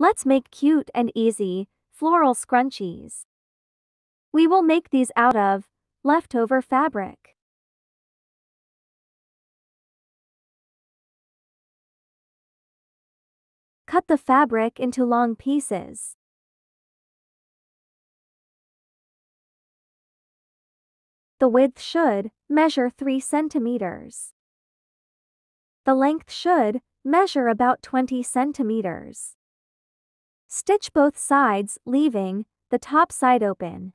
Let's make cute and easy floral scrunchies. We will make these out of leftover fabric. Cut the fabric into long pieces. The width should measure 3 centimeters. The length should measure about 20 centimeters. Stitch both sides, leaving the top side open.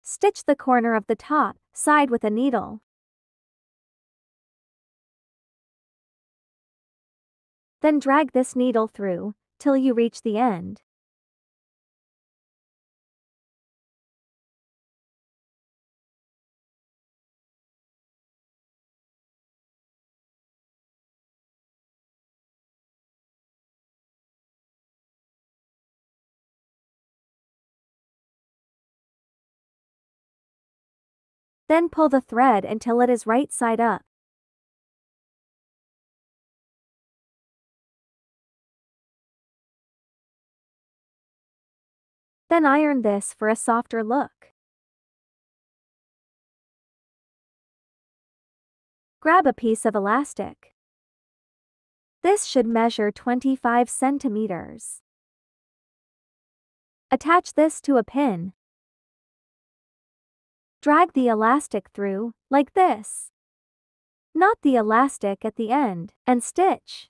Stitch the corner of the top side with a needle. Then drag this needle through till you reach the end. Then pull the thread until it is right side up. Then iron this for a softer look. Grab a piece of elastic. This should measure 25 centimeters. Attach this to a pin. Drag the elastic through, like this. Knot the elastic at the end, and stitch.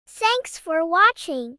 Thanks for watching.